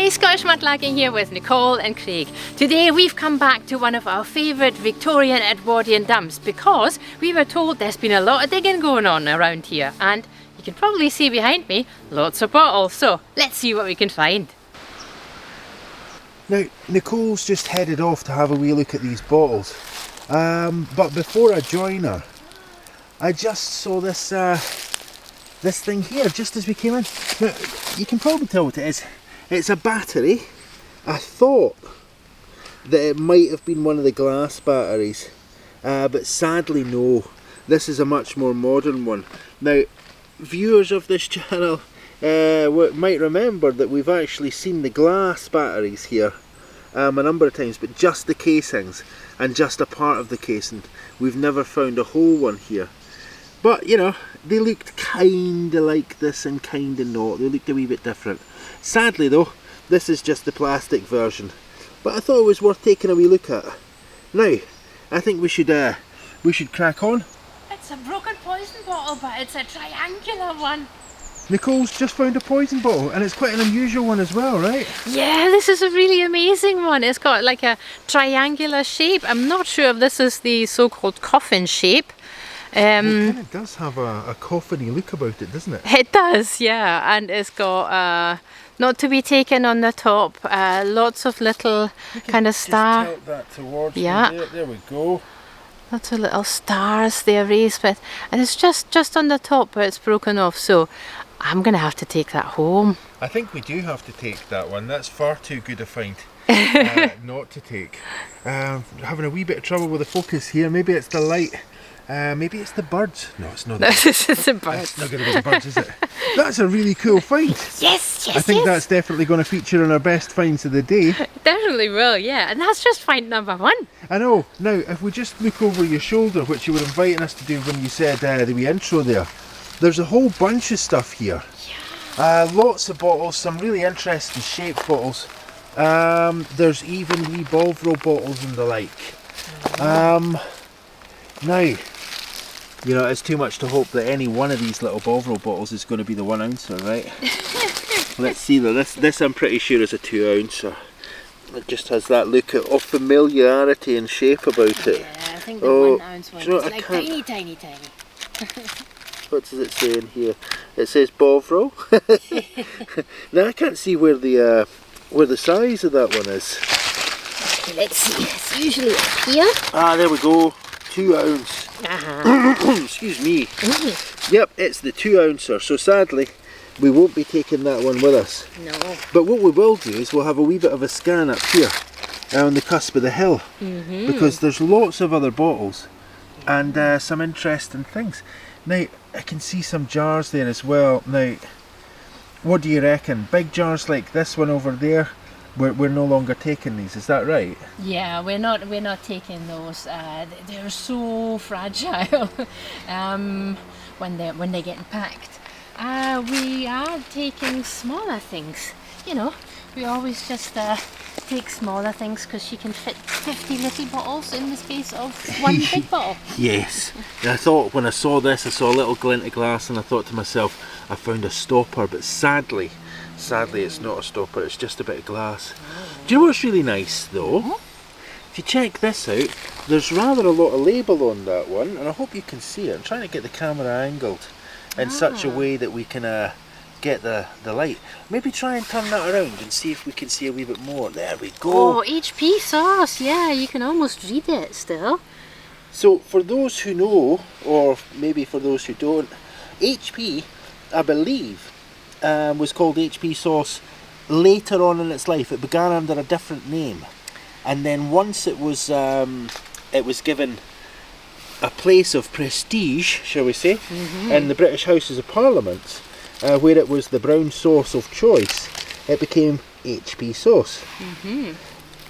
Hi, Scottish Mudlarking here with Nicole and Craig. Today we've come back to one of our favourite Victorian Edwardian dumps because we were told there's been a lot of digging going on around here, and you can probably see behind me lots of bottles, so let's see what we can find. Now, Nicole's just headed off to have a wee look at these bottles, but before I join her, I just saw this this thing here just as we came in. Now, you can probably tell what it is. It's a battery. I thought that it might have been one of the glass batteries, but sadly no. This is a much more modern one. Now, viewers of this channel might remember that we've actually seen the glass batteries here a number of times, but just the casings and just a part of the casing. We've never found a whole one here. But you know, they looked kinda like this and kinda not. They looked a wee bit different. Sadly though, this is just the plastic version, but I thought it was worth taking a wee look at. Now, I think we should crack on. It's a broken poison bottle, but it's a triangular one. Nicole's just found a poison bottle, and it's quite an unusual one as well, right? Yeah, this is a really amazing one. It's got like a triangular shape. I'm not sure if this is the so-called coffin shape. It kind of does have a coffin-y look about it, doesn't it? It does, yeah, and it's got not to be taken on the top, lots of little kind of star. Just tilt that towards yeah. me there we go. Lots of little stars they're raised with, and it's just on the top where it's broken off, so I'm going to have to take that home. I think we do have to take that one. That's far too good a find not to take. Having a wee bit of trouble with the focus here. Maybe it's the light. Maybe it's the birds. No, it's not. It's the birds. It's not going to be the birds, is it? That's a really cool find. Yes, yes, I think that's definitely going to feature in our best finds of the day. Definitely will, yeah. And that's just find number one. I know. Now, if we just look over your shoulder, which you were inviting us to do when you said the wee intro there, there's a whole bunch of stuff here. Yeah. Lots of bottles, some really interesting shaped bottles. There's even wee Bovril bottles and the like. Now, you know, it's too much to hope that any one of these little Bovril bottles is going to be the 1 ouncer, right? Let's see though, this I'm pretty sure is a 2 ouncer. It just has that look of familiarity and shape about it. Yeah, I think the 1 ounce one is like tiny. What does it say in here? It says Bovril. Now I can't see where the size of that one is. Okay, let's see, it's usually up here. Ah, there we go. 2 ounce. Excuse me. Yep, it's the 2 ouncer. So sadly, we won't be taking that one with us. No. But what we will do is we'll have a wee bit of a scan up here on the cusp of the hill, because there's lots of other bottles and some interesting things. Now, I can see some jars there as well. Now, what do you reckon? Big jars like this one over there? We're no longer taking these, is that right? Yeah, we're not taking those. They're so fragile when they're getting packed. We are taking smaller things. You know, we always just take smaller things because she can fit 50 little bottles in the space of one big bottle. Yes. I thought when I saw this, I saw a little glint of glass, and I thought to myself, I found a stopper, but sadly it's not a stopper, it's just a bit of glass. Do you know what's really nice though? If you check this out, there's rather a lot of label on that one, and I hope you can see it. I'm trying to get the camera angled in such a way that we can get the light. Maybe try and turn that around and see if we can see a wee bit more. There we go. Oh, HP sauce, yeah, you can almost read it still. So for those who know, or maybe for those who don't, HP, I believe, was called HP sauce later on in its life. It began under a different name, and then once it was given a place of prestige, shall we say, in the British Houses of Parliament, where it was the brown sauce of choice, it became HP sauce.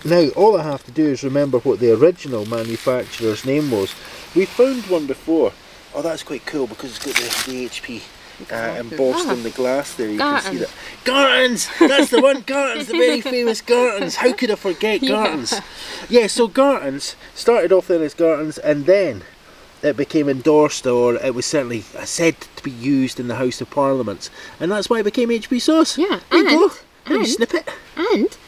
Now all I have to do is remember what the original manufacturer's name was. We found one before. Oh, that's quite cool because it's got the HP embossed in the glass there. You can see that. Gartons! That's the one. Gartons, the very famous Gartons. How could I forget Gartons? Yeah, so Gartons started off then as Gartons, and then it became endorsed, or it was certainly said to be used in the House of Parliament, and that's why it became HP sauce. Yeah, there you go. Maybe snip it. And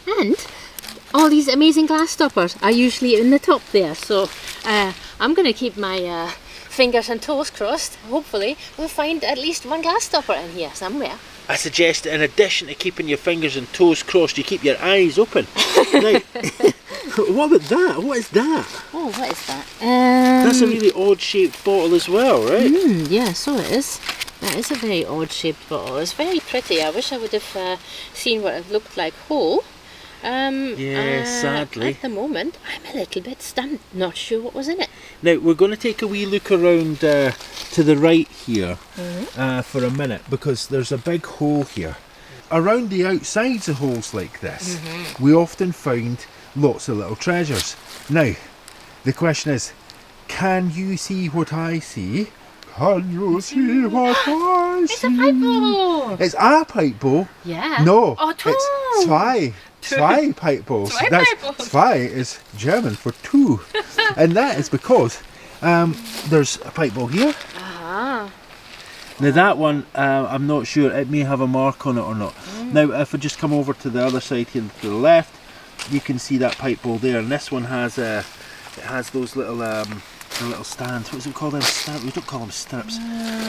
all these amazing glass stoppers are usually in the top there. So I'm going to keep my fingers and toes crossed. Hopefully we'll find at least one glass stopper in here somewhere. I suggest that in addition to keeping your fingers and toes crossed, you keep your eyes open. Now, what about that? What is that? Oh, what is that? That's a really odd shaped bottle as well, right? Yeah, so it is. That is a very odd shaped bottle. It's very pretty. I wish I would have seen what it looked like whole. Sadly. At the moment, I'm a little bit stunned. Not sure what was in it. Now, we're going to take a wee look around to the right here for a minute, because there's a big hole here. Around the outsides of holes like this, we often find lots of little treasures. Now, the question is, can you see what I see? Can you see what I see? It's a pipe bowl! It's a pipe bowl? Yeah. No, oh, two. it's zwei. Zwei pipe bowls. Zwei pipe bowls. Zwei is German for two. And that is because there's a pipe bowl here. Now that one, I'm not sure, it may have a mark on it or not. Now if I just come over to the other side here to the left, you can see that pipe bowl there, and this one has it has those little little stands. What is it called? Them stirrups? We don't call them stirrups.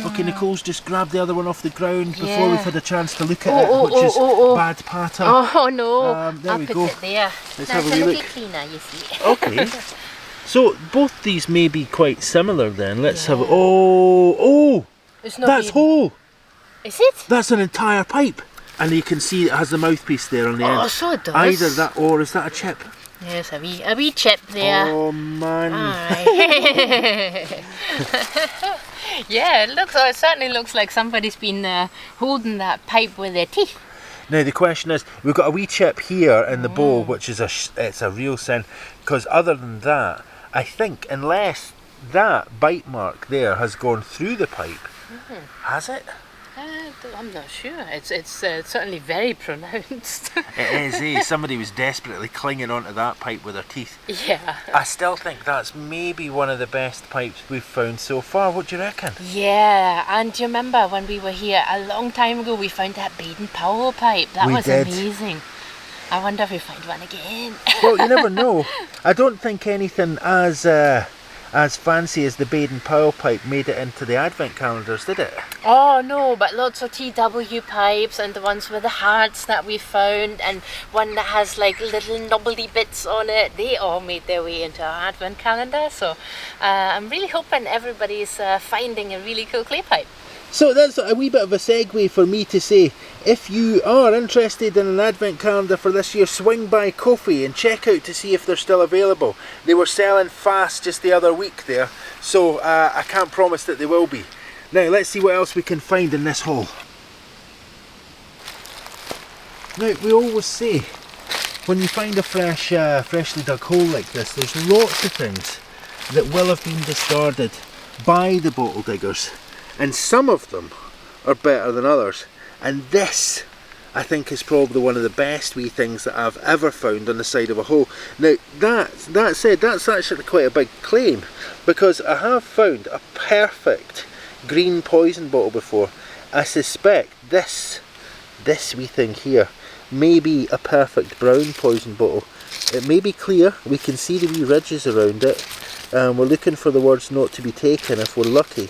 Okay, Nicole's just grabbed the other one off the ground before we've had a chance to look at it, which is bad patter. Oh no! There we put go. It there. Let's Now have a it's wee little look. cleaner, you see. Okay. So both these may be quite similar then. Let's have a... Oh! It's not That's even... whole! Is it? That's an entire pipe. And you can see it has the mouthpiece there on the end. Oh, so it does. Either that, or is that a chip? Yes, a wee chip there. Oh man. Alright. Yeah, it certainly looks like somebody's been holding that pipe with their teeth. Now the question is, we've got a wee chip here in the bowl, which is it's a real sin, because other than that, I think unless that bite mark there has gone through the pipe, has it? I'm not sure. It's certainly very pronounced. It is, eh? Somebody was desperately clinging onto that pipe with their teeth. Yeah. I still think that's maybe one of the best pipes we've found so far. What do you reckon? Yeah, and do you remember when we were here a long time ago, we found that Baden-Powell pipe? That was amazing. I wonder if we find one again. Well, you never know. I don't think anything as fancy as the Baden-Powell pipe made it into the advent calendars, did it? Oh no, but lots of TW pipes, and the ones with the hearts that we found, and one that has like little knobbly bits on it, they all made their way into our advent calendar. So I'm really hoping everybody's finding a really cool clay pipe. So that's a wee bit of a segue for me to say, if you are interested in an advent calendar for this year, swing by Coffee and check out to see if they're still available. They were selling fast just the other week there, so I can't promise that they will be. Now let's see what else we can find in this haul. Now we always say, when you find a freshly dug hole like this, there's lots of things that will have been discarded by the bottle diggers. And some of them are better than others, and this I think is probably one of the best wee things that I've ever found on the side of a hole. Now that said, that's actually quite a big claim, because I have found a perfect green poison bottle before. I suspect this wee thing here may be a perfect brown poison bottle. It may be clear, we can see the wee ridges around it, and we're looking for the words not to be taken if we're lucky.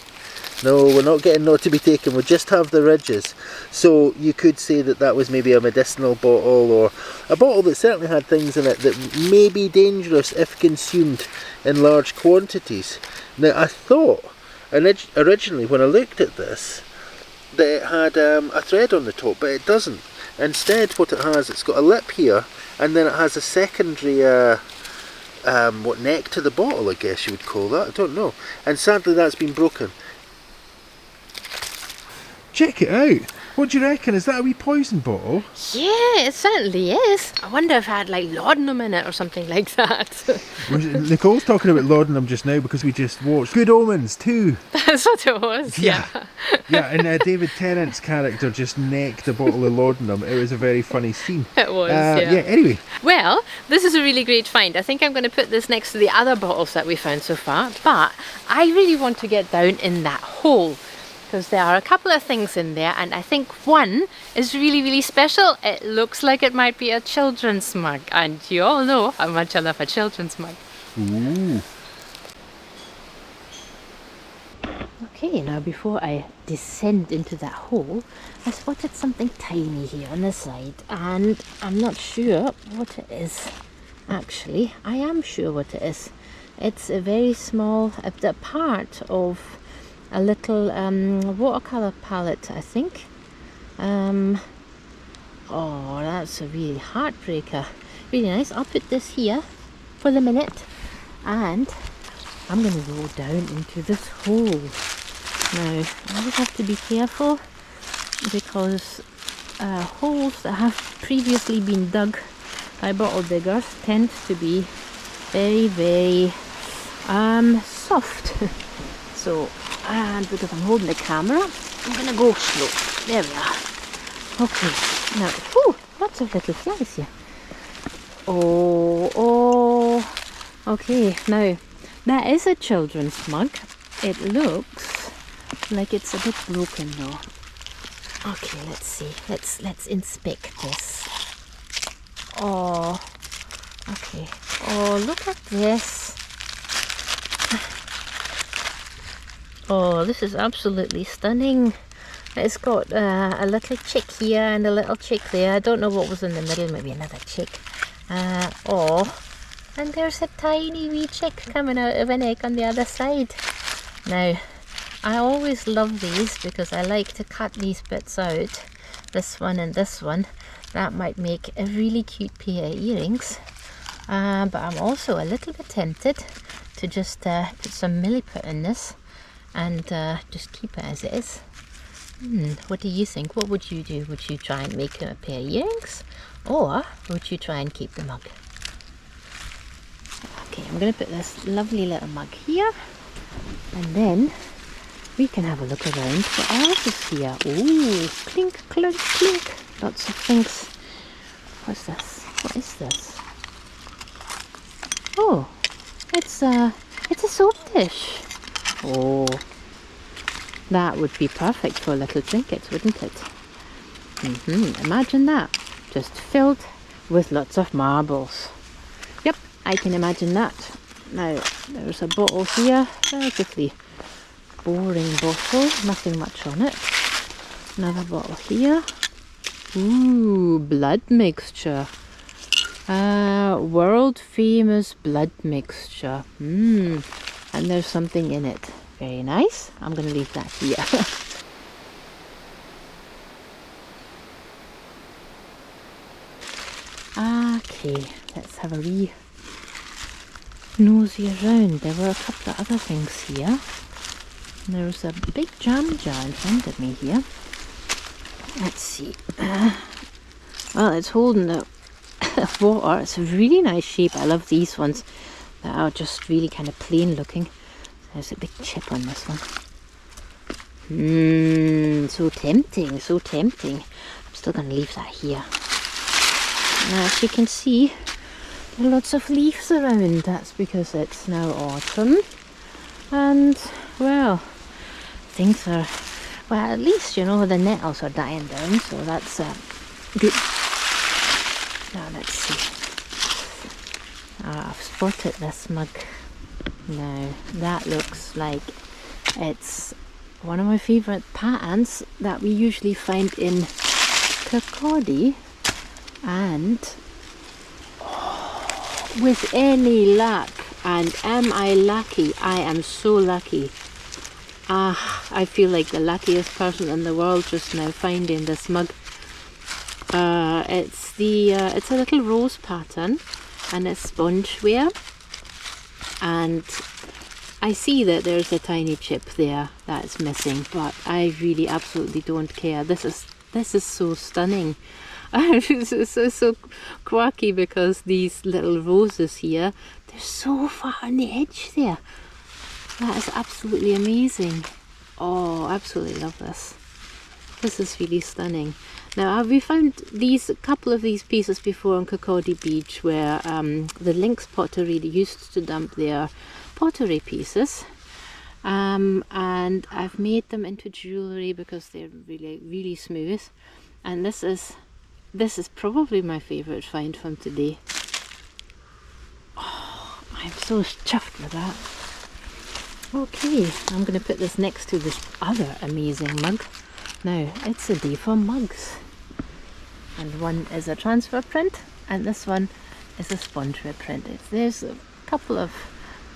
No, we're not getting not to be taken, we just have the ridges. So you could say that that was maybe a medicinal bottle, or a bottle that certainly had things in it that may be dangerous if consumed in large quantities. Now I thought originally when I looked at this that it had a thread on the top, but it doesn't. Instead what it has, it's got a lip here, and then it has a secondary neck to the bottle, I guess you would call that, I don't know. And sadly that's been broken. Check it out. What do you reckon? Is that a wee poison bottle? Yeah, it certainly is. I wonder if it had like laudanum in it or something like that. Nicole's talking about laudanum just now because we just watched Good Omens 2. That's what it was, yeah. Yeah, and David Tennant's character just necked a bottle of laudanum. It was a very funny scene. It was, yeah, anyway. Well, this is a really great find. I think I'm going to put this next to the other bottles that we found so far, but I really want to get down in that hole. because there are a couple of things in there, and I think one is really, really special. It looks like it might be a children's mug, and you all know how much I love a children's mug. Ooh. Okay, now before I descend into that hole, I spotted something tiny here on the side, and I'm not sure what it is. Actually, I am sure what it is. It's a very small part of a little watercolor palette, I think. Oh, that's a really heartbreaker. Really nice. I'll put this here for the minute, and I'm going to go down into this hole. Now, I just have to be careful, because holes that have previously been dug by bottle diggers tend to be very, very soft. So, and because I'm holding the camera, I'm gonna go slow. There we are. Okay, now, whew, lots of little flies here. Oh, okay, now, that is a children's mug. It looks like it's a bit broken though. Okay, let's see. Let's inspect this. Oh, okay. Oh, look at this. Oh, this is absolutely stunning. It's got a little chick here and a little chick there. I don't know what was in the middle, maybe another chick. Oh, and there's a tiny wee chick coming out of an egg on the other side. Now, I always love these because I like to cut these bits out. This one and this one. That might make a really cute pair of earrings. But I'm also a little bit tempted to just put some milliput in this and just keep it as it is. What do you think? What would you do? Would you try and make a pair of earrings, or would you try and keep the mug? Okay, I'm going to put this lovely little mug here, and then we can have a look around what else is here. Ooh, clink, clink, clink. Lots of things. What's this? What is this? Oh, it's a soap dish. Oh, that would be perfect for little trinkets, wouldn't it? Imagine that, just filled with lots of marbles. Yep, I can imagine that. Now, there's a bottle here, relatively boring bottle, nothing much on it. Another bottle here. Ooh, blood mixture. World famous blood mixture. And there's something in it. Very nice. I'm going to leave that here. Okay, let's have a wee nosy around. There were a couple of other things here. There's a big jam jar in front of me here. Let's see. Well, it's holding the water. It's a really nice shape. I love these ones that are just really kind of plain looking. There's a big chip on this one. So tempting, so tempting. I'm still going to leave that here. Now, as you can see, there are lots of leaves around. That's because it's now autumn. And, well, things are, well, at least, you know, the nettles are dying down. So that's good. Now, let's see. I've spotted this mug. Now, that looks like it's one of my favourite patterns that we usually find in Kirkcaldy, and with any luck, and am I lucky? I am so lucky. I feel like the luckiest person in the world just now finding this mug. It's a little rose pattern, and it's spongeware. And I see that there's a tiny chip there that's missing, but I really absolutely don't care. This is so stunning. This is so quirky because these little roses here, they're so far on the edge there. That is absolutely amazing. Oh, absolutely love this. This is really stunning. Now, we found a couple of these pieces before on Kirkcaldy Beach, where the Lynx Pottery used to dump their pottery pieces. and I've made them into jewellery because they're really smooth. And this is probably my favourite find from today. Oh, I'm so chuffed with that. Okay, I'm going to put this next to this other amazing mug. Now, it's a day for mugs. And one is a transfer print, and this one is a SPONGEWARE print. There's a couple of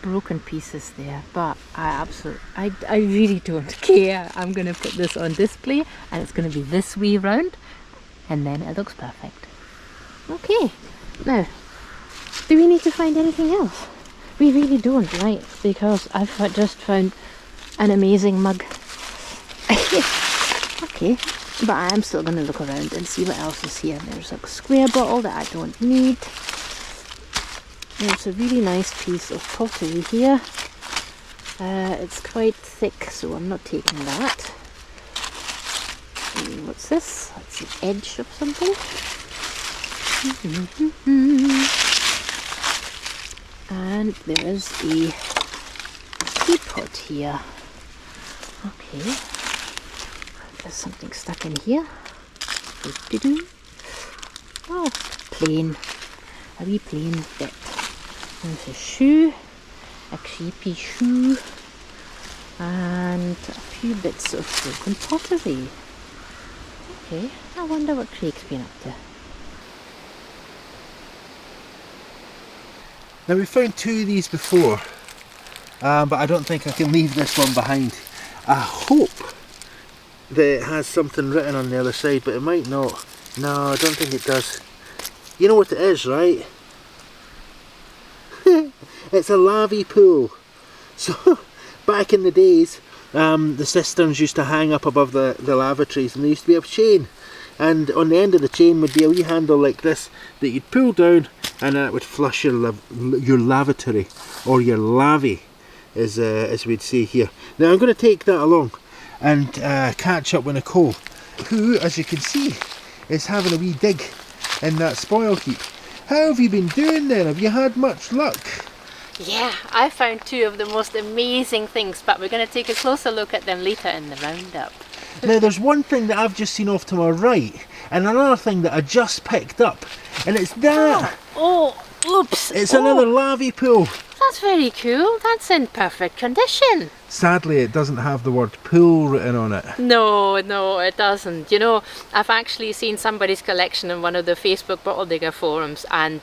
broken pieces there, but I really don't care. I'm going to put this on display, and it's going to be this way round, and then it looks perfect. Okay, now, do we need to find anything else? We really don't, right? Because I've just found an amazing mug. Okay, but I'm still going to look around and see what else is here. There's a square bottle that I don't need. There's a really nice piece of pottery here. It's quite thick, so I'm not taking that. What's this? That's the edge of something. And there is a teapot here. Okay. There's something stuck in here. Oh, plain. A wee plain bit. There's a shoe, a creepy shoe, and a few bits of broken pottery. Okay, I wonder what Craig's been up to. Now we found two of these before, but I don't think I can leave this one behind. I hope that it has something written on the other side, but it might not. No, I don't think it does. You know what it is, right? It's a lavvy pool. So back in the days, the cisterns used to hang up above the lavatories, and there used to be a chain, and on the end of the chain would be a wee handle like this that you'd pull down, and then it would flush your lavatory, or your lavvy, as we'd say here. Now I'm going to take that along and catch up with Nicole, who, as you can see, is having a wee dig in that spoil heap. How have you been doing then? Have you had much luck? Yeah, I found two of the most amazing things, but we're going to take a closer look at them later in the roundup. Now there's one thing that I've just seen off to my right, and another thing that I just picked up, and it's that. Oh, oops. It's another lavvy pool. That's very cool. That's in perfect condition. Sadly, it doesn't have the word pool written on it. No, it doesn't. You know, I've actually seen somebody's collection in one of the Facebook bottle digger forums, and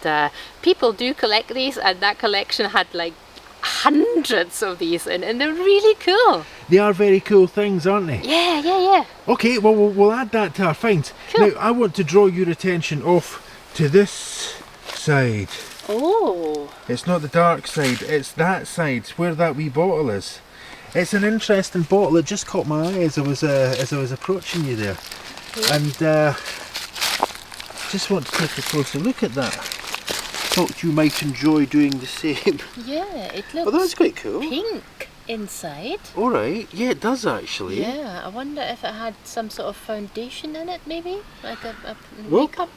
people do collect these, and that collection had like hundreds of these, and they're really cool. They are very cool things, aren't they? Yeah. Okay, well, we'll add that to our finds. Cool. Now, I want to draw your attention off to this side. Oh. It's not the dark side, it's that side, where that wee bottle is. It's an interesting bottle. It just caught my eye as I was approaching you there, and just want to take a closer look at that. Thought you might enjoy doing the same. Yeah, it looks. Oh, that's quite cool. Pink inside. All right. Yeah, it does actually. Yeah, I wonder if it had some sort of foundation in it, maybe like a Well, makeup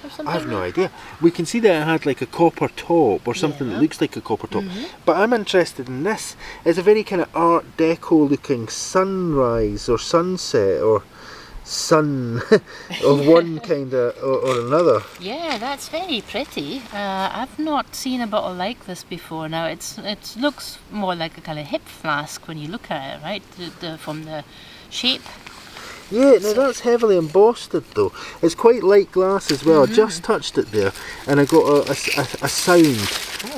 or something. I have no like idea. We can see that it had like a copper top or something Yeah. that looks like a copper top. But I'm interested in this. It's a very kind of art deco looking sunrise or sunset or sun of one kind of or another. Yeah, that's very pretty. I've not seen a bottle like this before. Now it looks more like a kind of hip flask when you look at it, right? From the shape. Yeah, now that's heavily embossed though. It's quite light glass as well. I just touched it there and I got a sound.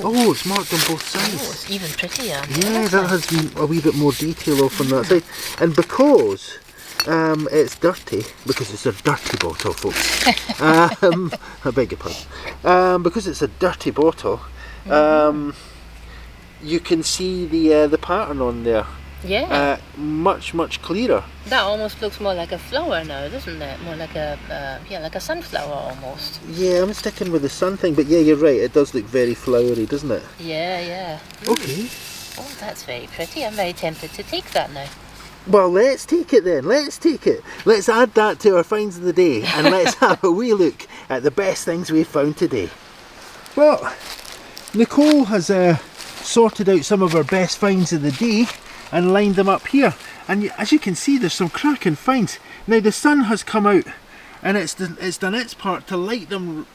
Oh, it's marked on both sides. Oh, it's even prettier. Yeah, that has a wee bit more detail off on that side. And because it's dirty, because it's a dirty bottle, folks. I beg your pardon. Because it's a dirty bottle, you can see the pattern on there. Yeah. Much clearer. That almost looks more like a flower now, doesn't it? More like a like a sunflower almost. Yeah, I'm sticking with the sun thing, but yeah, you're right. It does look very flowery, doesn't it? Yeah. Okay. Oh, that's very pretty. I'm very tempted to take that now. Well, let's take it then. Let's take it. Let's add that to our finds of the day, and let's have a wee look at the best things we've found today. Well, Nicole has sorted out some of our best finds of the day and lined them up here. And as you can see, there's some cracking finds. Now the sun has come out and it's done its part to light them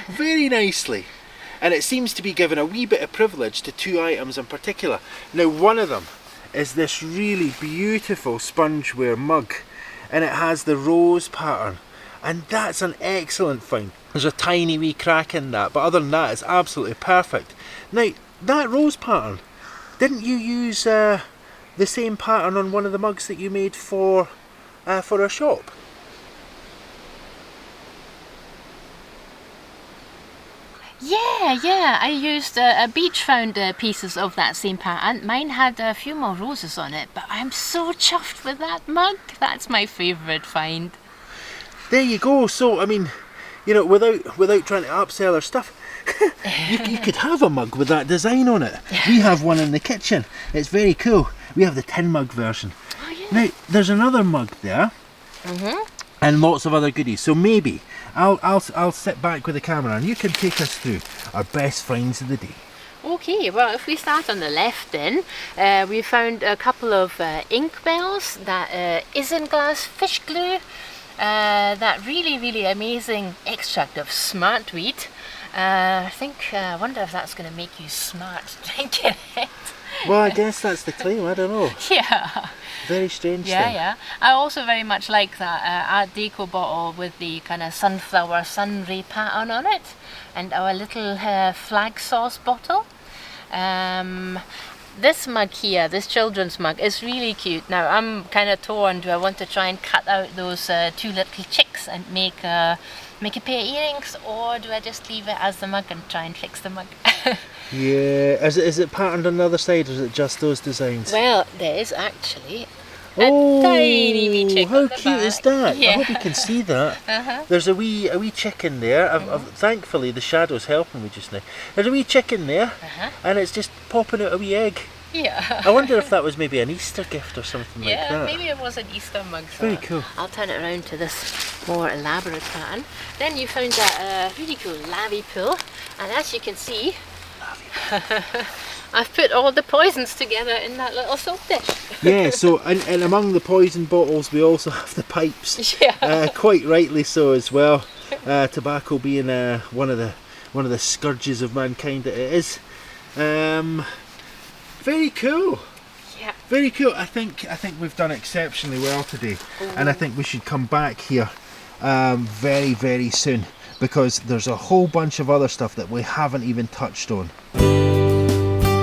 very nicely. And it seems to be given a wee bit of privilege to 2 items in particular. Now one of them is this really beautiful spongeware mug, and it has the rose pattern, and that's an excellent find. There's a tiny wee crack in that, but other than that it's absolutely perfect. Now that rose pattern, didn't you use the same pattern on one of the mugs that you made for our shop? Yeah, I used beach found pieces of that same pattern. Mine had a few more roses on it, but I'm so chuffed with that mug. That's my favourite find. There you go. So I mean, you know, without trying to upsell our stuff, you could have a mug with that design on it. We have one in the kitchen. It's very cool. We have the tin mug version. Oh, yeah. Now there's another mug there, and lots of other goodies. So maybe I'll sit back with the camera and you can take us through our best finds of the day. Okay, well, if we start on the left then, we found a couple of ink bells, that isinglass fish glue, that really amazing extract of smartweed. I wonder if that's going to make you smart drinking it. Well, I guess that's the claim, I don't know. Yeah. Very strange thing. Yeah. I also very much like that Art Deco bottle with the kind of sunflower sun ray pattern on it, and our little flag sauce bottle. This mug here, this children's mug, is really cute. Now I'm kind of torn. Do I want to try and cut out those 2 little chicks and make a pair of earrings, or do I just leave it as the mug and try and fix the mug? Yeah, is it patterned on the other side, or is it just those designs? Well, there is actually a tiny wee chick. How cute is that? Yeah. I hope you can see that. There's a wee chicken there. Thankfully the shadow's helping me just now. There's a wee chicken there, and it's just popping out a wee egg. Yeah. I wonder if that was maybe an Easter gift or something like that. Yeah, maybe it was an Easter mug. Very cool. I'll turn it around to this more elaborate pattern. Then you found that really cool lavvy pull, and as you can see, I've put all the poisons together in that little soap dish. Yeah, so and among the poison bottles we also have the pipes. Yeah. Quite rightly so as well. Tobacco being one of the scourges of mankind that it is. Very cool. Yeah. Very cool. I think we've done exceptionally well today, and I think we should come back here very soon, because there's a whole bunch of other stuff that we haven't even touched on.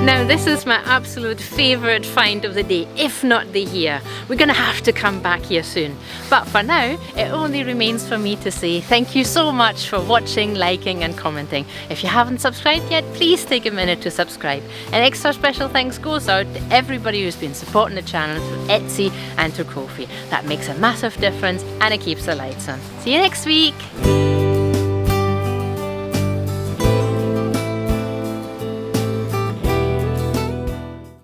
Now this is my absolute favourite find of the day, if not the year. We're going to have to come back here soon. But for now, it only remains for me to say thank you so much for watching, liking and commenting. If you haven't subscribed yet, please take a minute to subscribe. An extra special thanks goes out to everybody who's been supporting the channel through Etsy and through Ko-fi. That makes a massive difference and it keeps the lights on. See you next week!